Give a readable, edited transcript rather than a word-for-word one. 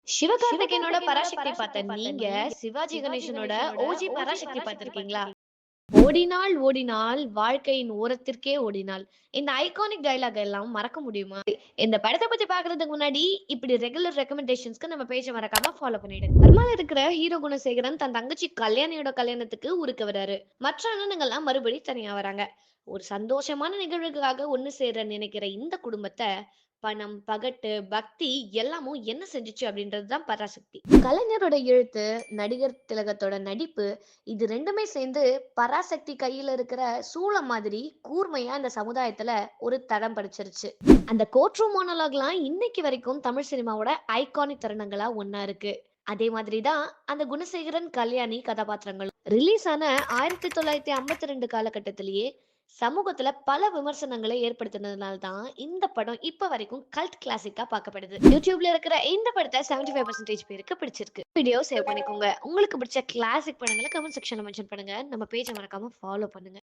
சிவகார்த்திகேயனோட பராசக்தி பார்த்த நீங்க சிவாஜி கணேசனோட ஓஜி பராசக்தி பார்த்திருக்கீங்களா? ஓடினாள் ஓடினாள் வாழ்க்கையின் ஓரத்திற்கே ஓடினாள். இந்த ஐகானிக் டயலாக் எல்லாம் மறக்க முடியுமா? இந்த படத்தை பத்தி பாக்குறதுக்கு முன்னாடி இப்படி ரெகுலர் ரெக்கமெண்டேஷன்ஸ்க்கு நம்ம பேஜ மறக்காம ஃபாலோ பண்ணிடுங்க. பர்மால இருக்கிற ஹீரோ குணசேகரன் தன் தங்கச்சி கல்யாணியோட கல்யாணத்துக்கு ஊருக்கு வராரு. மற்ற அண்ணனுங்கெல்லாம் மறுபடி தனியா வராங்க. ஒரு சந்தோஷமான நிகழ்வுக்காக ஒண்ணு சேர நினைக்கிற இந்த குடும்பத்தை பணம், பகட்டு, பக்தி எல்லாமும் என்ன செஞ்சுச்சு அப்படின்றது தான் பராசக்தி. கலைஞரோட எழுத்து, நடிகர் திலகத்தோட நடிப்பு, இது 2மே சேர்ந்து பராசக்தி கையில இருக்கிற சூளம் மாதிரி கூர்மையா இந்த சமுதாயத்துல ஒரு தடம் பதிச்சிருச்சு. அந்த கோர்ட் ரூம் மோனோலாக்லாம் இன்னைக்கு வரைக்கும் தமிழ் சினிமாவோட ஐகானிக் தருணங்களா ஒண்ணா இருக்கு. அதே மாதிரி தான் அந்த குணசேகரன், கல்யாணி கதாபாத்திரங்கள் ரிலீஸ் ஆன 1952 காலகட்டத்திலேயே சமூகத்துல பல விமர்சனங்களை ஏற்படுத்தினதுனால தான் இந்த படம் இப்ப வரைக்கும் கல்ட் கிளாசிக்கா பார்க்கப்படுது. யூடியூப்ல இருக்கிற இந்த படத்தை 75% பேருக்கு பிடிச்சிருக்கு. வீடியோ சேவ் பண்ணிக்கோங்க. உங்களுக்கு பிடிச்ச கிளாசிக் படங்களை கமெண்ட் செக்ஷன்ல மென்ஷன் பண்ணுங்க. நம்ம பேஜை மறக்காம ஃபாலோ பண்ணுங்க.